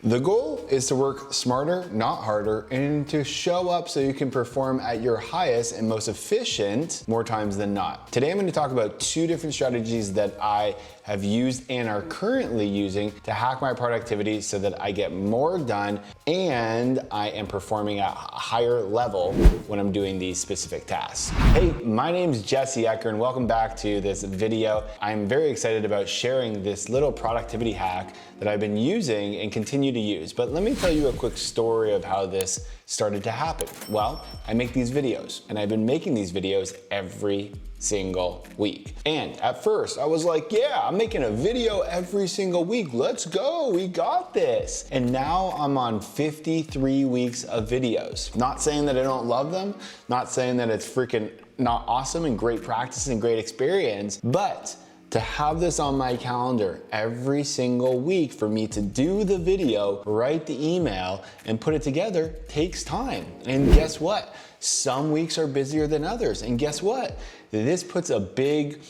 The goal is to work smarter, not harder, and to show up so you can perform at your highest and most efficient more times than not. Today I'm going to talk about two different strategies that I have used and are currently using to hack my productivity so that I get more done and I am performing at a higher level when I'm doing these specific tasks. Hey, my name's Eker and welcome back to this video. I'm very excited about sharing this little productivity hack that I've been using and continue to use. But let me tell you a quick story of how this started to happen. Well, I make these videos and I've been making these videos every single week. And at first I was like, yeah, I'm making a video every single week. Let's go, we got this. And now I'm on 53 weeks of videos. Not saying that I don't love them, not saying that it's freaking not awesome and great practice and great experience, but to have this on my calendar every single week for me to do the video, write the email, and put it together takes time. And guess what? Some weeks are busier than others. And guess what? This puts a big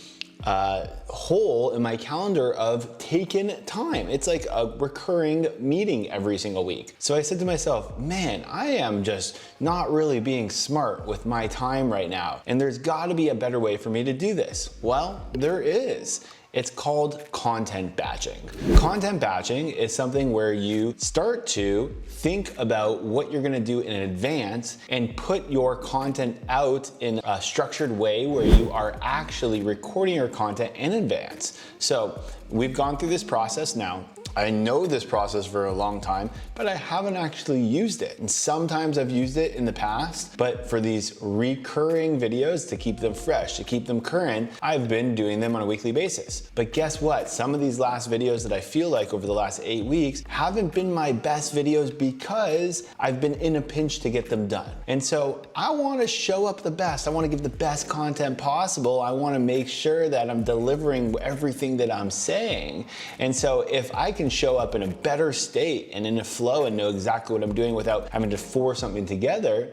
hole in my calendar of taken time. It's like a recurring meeting every single week. So I said to myself, man, I am just not really being smart with my time right now. And there's gotta be a better way for me to do this. Well, there is. It's called content batching. Content batching is something where you start to think about what you're gonna do in advance and put your content out in a structured way where you are actually recording your content in advance. So we've gone through this process now. I know this process for a long time, but I haven't actually used it. And sometimes I've used it in the past, but for these recurring videos to keep them fresh, to keep them current, I've been doing them on a weekly basis. But guess what? Some of these last videos that I feel like over the last 8 weeks haven't been my best videos because I've been in a pinch to get them done. And so I wanna show up the best. I wanna give the best content possible. I wanna make sure that I'm delivering everything that I'm saying. And so if I can show up in a better state and in a flow and know exactly what I'm doing without having to force something together,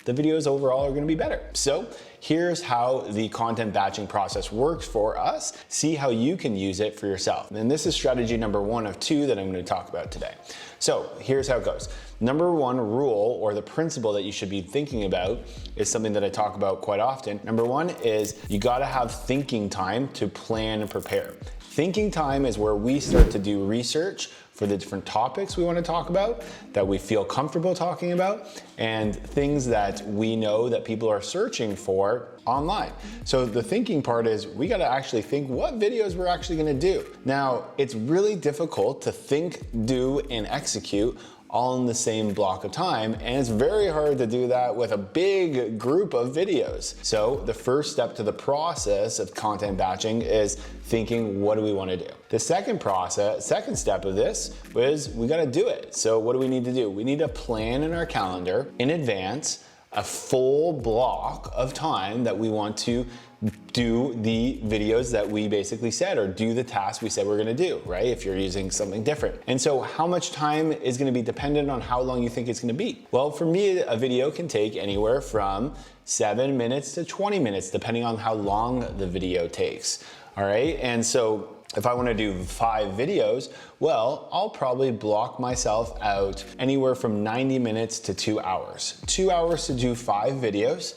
the videos overall are gonna be better. So here's how the content batching process works for us. See how you can use it for yourself. And this is strategy number 1 of 2 that I'm gonna talk about today. So here's how it goes. Number 1 rule, or the principle that you should be thinking about, is something that I talk about quite often. Number 1 is you gotta have thinking time to plan and prepare. Thinking time is where we start to do research for the different topics we want to talk about, that we feel comfortable talking about, and things that we know that people are searching for online. So the thinking part is we got to actually think what videos we're actually going to do. Now, it's really difficult to think, do, and execute all in the same block of time, and it's very hard to do that with a big group of videos. So the first step to the process of content batching is thinking, what do we want to do? The second step of this was we got to do it. So what do we need to do? We need to plan in our calendar in advance a full block of time that we want to do the videos that we basically said, or do the tasks we said we're gonna do, right? If you're using something different. And so how much time is gonna be dependent on how long you think it's gonna be? Well, for me, a video can take anywhere from 7 minutes to 20 minutes, depending on how long the video takes, all right? And so if I wanna do 5 videos, well, I'll probably block myself out anywhere from 90 minutes to 2 hours. 2 hours to do 5 videos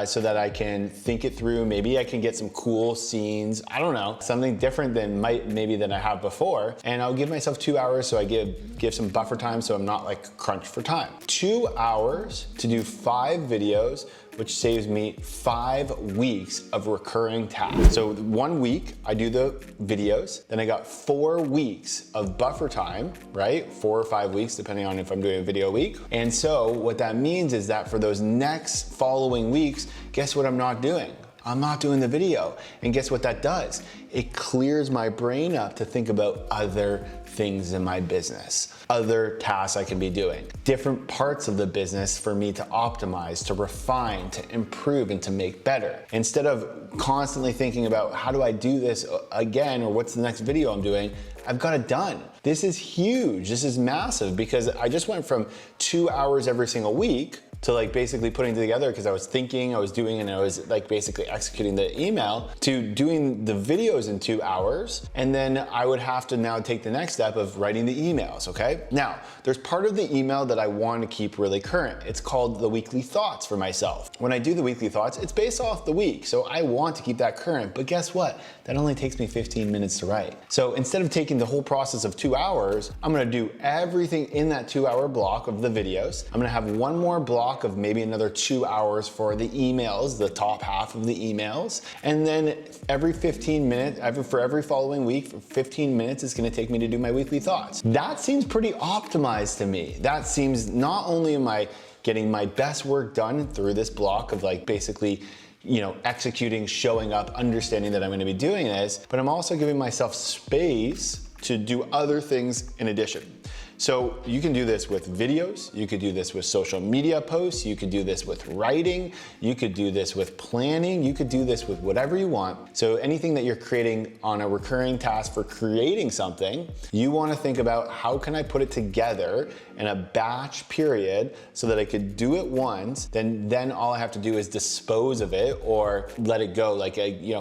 so that I can think it through. Maybe I can get some cool scenes. I don't know, something different than maybe than I have before. And I'll give myself 2 hours so I give some buffer time so I'm not like crunched for time. 2 hours to do 5 videos, which saves me 5 weeks of recurring tasks. So 1 week, I do the videos, then I got 4 weeks of buffer time, right? 4 or 5 weeks, depending on if I'm doing a video a week. And so what that means is that for those next following weeks, guess what I'm not doing? I'm not doing the video. And guess what that does? It clears my brain up to think about other things in my business, other tasks I can be doing, different parts of the business for me to optimize, to refine, to improve, and to make better. Instead of constantly thinking about how do I do this again, or what's the next video I'm doing, I've got it done. This is huge. This is massive because I just went from 2 hours every single week to like basically putting it together because I was thinking, I was doing, and I was like basically executing the email, to doing the videos in 2 hours. And then I would have to now take the next step of writing the emails, okay? Now, there's part of the email that I want to keep really current. It's called the weekly thoughts for myself. When I do the weekly thoughts, it's based off the week. So I want to keep that current, but guess what? That only takes me 15 minutes to write. So instead of taking the whole process of 2 hours, I'm gonna do everything in that 2 hour block of the videos. I'm gonna have one more block of maybe another 2 hours for the emails, the top half of the emails. And then every 15 minutes, for every following week, for 15 minutes, it's gonna take me to do my weekly thoughts. That seems pretty optimized to me. That seems, not only am I getting my best work done through this block of like basically, you know, executing, showing up, understanding that I'm gonna be doing this, but I'm also giving myself space to do other things in addition. So you can do this with videos, you could do this with social media posts, you could do this with writing, you could do this with planning, you could do this with whatever you want. So anything that you're creating on a recurring task for creating something, you wanna think about how can I put it together in a batch period so that I could do it once, then all I have to do is dispose of it or let it go, like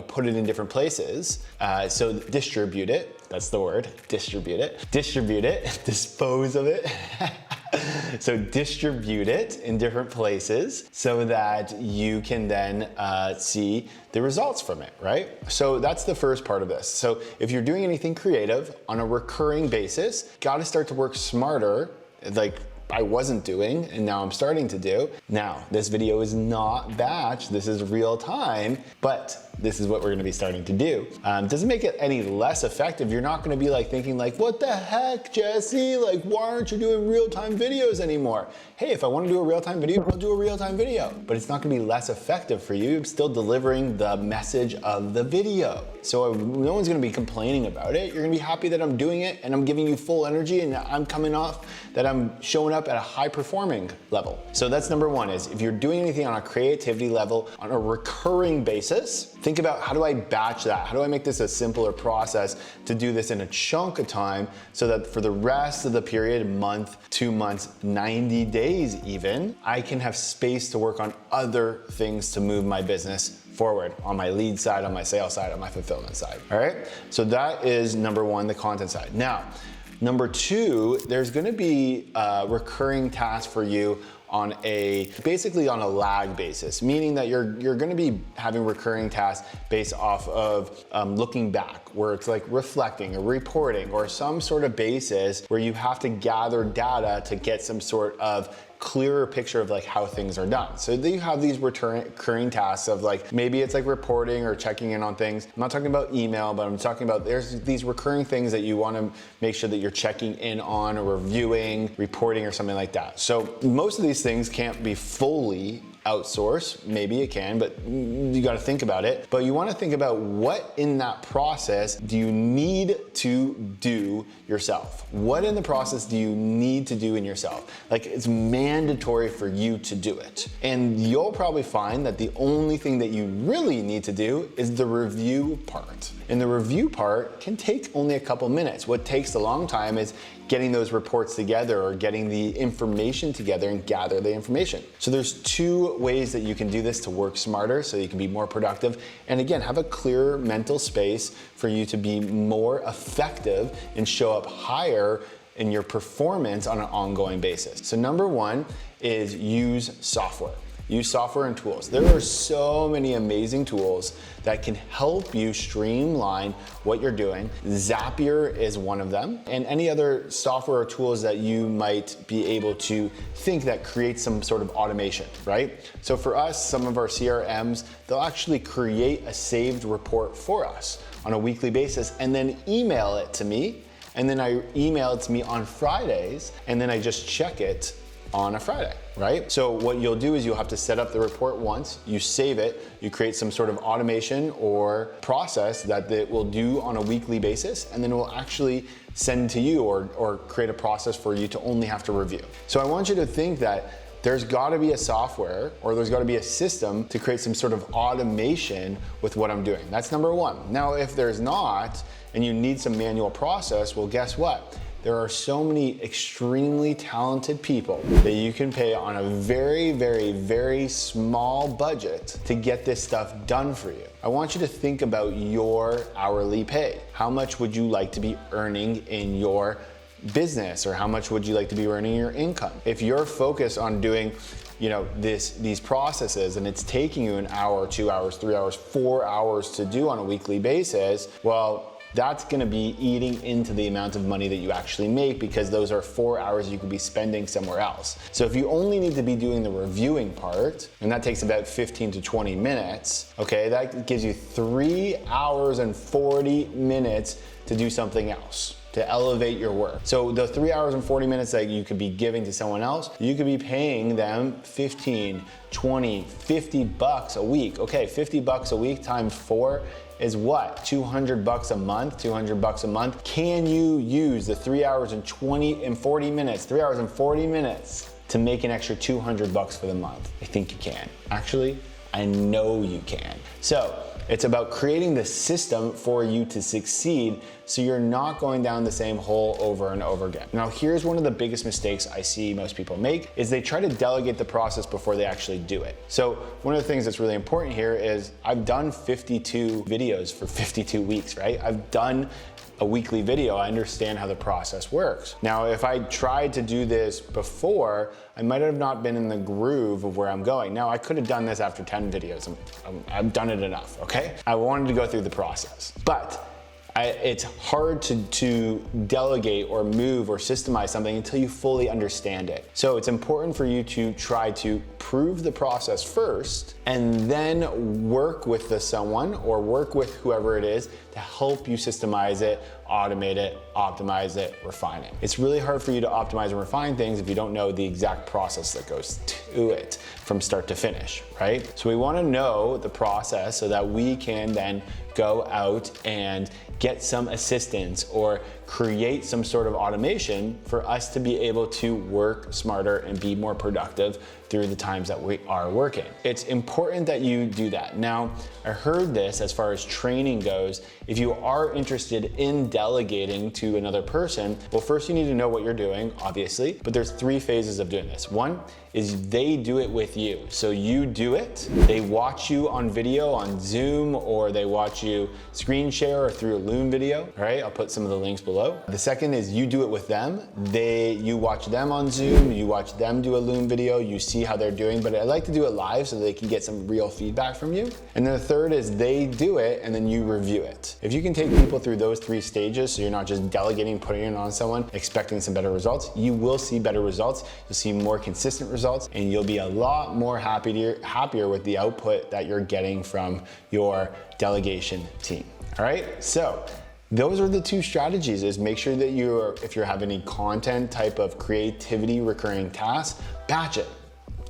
put it in different places. So distribute it. That's the word, distribute it, dispose of it. So distribute it in different places so that you can then see the results from it, right? So that's the first part of this. So if you're doing anything creative on a recurring basis, gotta start to work smarter, like I wasn't doing and now I'm starting to do. Now, this video is not batch, this is real time, but this is what we're gonna be starting to do. Doesn't make it any less effective. You're not gonna be like thinking like, what the heck, Jesse? Like, why aren't you doing real-time videos anymore? Hey, if I wanna do a real-time video, I'll do a real-time video. But it's not gonna be less effective for you. I'm still delivering the message of the video. So no one's gonna be complaining about it. You're gonna be happy that I'm doing it and I'm giving you full energy and I'm coming off that I'm showing up at a high performing level. So that's number one, is if you're doing anything on a creativity level on a recurring basis, think about how do I batch that? How do I make this a simpler process to do this in a chunk of time so that for the rest of the period, month, 2 months, 90 days even, I can have space to work on other things to move my business forward on my lead side, on my sales side, on my fulfillment side, all right? So that is number one, the content side. Now, number two, there's gonna be a recurring task for you on basically on a lag basis, meaning that you're gonna be having recurring tasks based off of looking back, where it's like reflecting or reporting or some sort of basis where you have to gather data to get some sort of clearer picture of like how things are done. So you have these recurring tasks of like, maybe it's like reporting or checking in on things. I'm not talking about email, but I'm talking about there's these recurring things that you wanna make sure that you're checking in on or reviewing, reporting or something like that. So most of these things can't be fully outsource. Maybe it can, but you got to think about it. But you want to think about what in that process do you need to do yourself? What in the process do you need to do in yourself? Like, it's mandatory for you to do it. And you'll probably find that the only thing that you really need to do is the review part. And the review part can take only a couple minutes. What takes a long time is getting those reports together or getting the information together and gather the information. So there's two ways that you can do this to work smarter so you can be more productive. And again, have a clearer mental space for you to be more effective and show up higher in your performance on an ongoing basis. So number one is use software. Use software and tools. There are so many amazing tools that can help you streamline what you're doing. Zapier is one of them, and any other software or tools that you might be able to think that creates some sort of automation, right? So for us, some of our CRMs, they'll actually create a saved report for us on a weekly basis and then email it to me, and then I email it to me on Fridays, and then I just check it on a Friday, right? So what you'll do is you'll have to set up the report once, you save it, you create some sort of automation or process that it will do on a weekly basis, and then it will actually send to you or create a process for you to only have to review. So I want you to think that there's gotta be a software or there's gotta be a system to create some sort of automation with what I'm doing. That's number one. Now, if there's not, and you need some manual process, well, guess what? There are so many extremely talented people that you can pay on a very, very, very small budget to get this stuff done for you. I want you to think about your hourly pay. How much would you like to be earning in your business, or how much would you like to be earning your income? If you're focused on doing these processes and it's taking you an hour, 2 hours, 3 hours, 4 hours to do on a weekly basis, well, that's gonna be eating into the amount of money that you actually make, because those are 4 hours you could be spending somewhere else. So if you only need to be doing the reviewing part, and that takes about 15 to 20 minutes, okay, that gives you 3 hours and 40 minutes to do something else, to elevate your work. So the 3 hours and 40 minutes that you could be giving to someone else, you could be paying them 15, 20, 50 bucks a week. Okay, 50 bucks a week times 4 is what? 200 bucks a month, 200 bucks a month. Can you use the 3 hours and 40 minutes, 3 hours and 40 minutes to make an extra 200 bucks for the month? I think you can. Actually, I know you can. So it's about creating the system for you to succeed so you're not going down the same hole over and over again. Now, here's one of the biggest mistakes I see most people make is they try to delegate the process before they actually do it. So one of the things that's really important here is I've done 52 videos for 52 weeks, right? I've done a weekly video. I understand how the process works. Now, if I tried to do this before, I might have not been in the groove of where I'm going. Now, I could have done this after 10 videos. I've done it enough, okay? I wanted to go through the process, but it's hard to delegate or move or systemize something until you fully understand it. So it's important for you to try to prove the process first and then work with someone or work with whoever it is to help you systemize it, automate it, optimize it, refine it. It's really hard for you to optimize and refine things if you don't know the exact process that goes to it from start to finish, right? So we want to know the process so that we can then go out and get some assistance or create some sort of automation for us to be able to work smarter and be more productive through the times that we are working. It's important that you do that. Now, I heard this as far as training goes. If you are interested in delegating to another person, well, first you need to know what you're doing, obviously, but there's 3 phases of doing this. One is they do it with you. So you do it, they watch you on video on Zoom, or they watch you screen share or through a Loom video, all right? I'll put some of the links below. The second is you do it with them. You watch them on Zoom, you watch them do a Loom video, you see how they're doing, but I like to do it live so they can get some real feedback from you. And then the third is they do it and then you review it. If you can take people through those 3 stages, so you're not just delegating, putting it on someone, expecting some better results, you will see better results, you'll see more consistent results, and you'll be a lot more happier with the output that you're getting from your delegation team. All right, so those are the 2 strategies. Is make sure that if you're having any content type of creativity recurring tasks, batch it.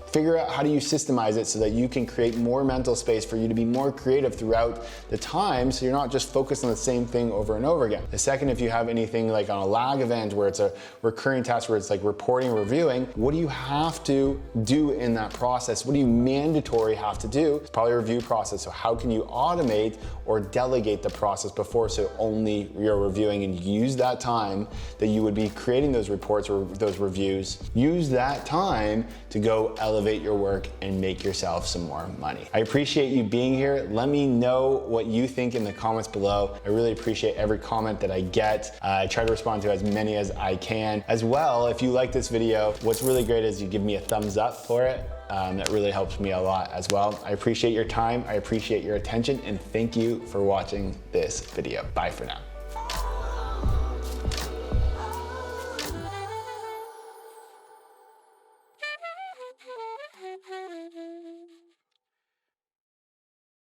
Figure out how do you systemize it so that you can create more mental space for you to be more creative throughout the time, so you're not just focused on the same thing over and over again. The second, if you have anything like on a lag event where it's a recurring task where it's like reporting, reviewing, what do you have to do in that process? What do you mandatory have to do? It's probably a review process. So how can you automate or delegate the process before, so only you're reviewing, and use that time that you would be creating those reports or those reviews, use that time to go elevate your work and make yourself some more money. I appreciate you being here. Let me know what you think in the comments below. I really appreciate every comment that I get. I try to respond to as many as I can. As well, if you like this video, what's really great is you give me a thumbs up for it. That really helps me a lot as well. I appreciate your time, I appreciate your attention, and thank you for watching this video. Bye for now.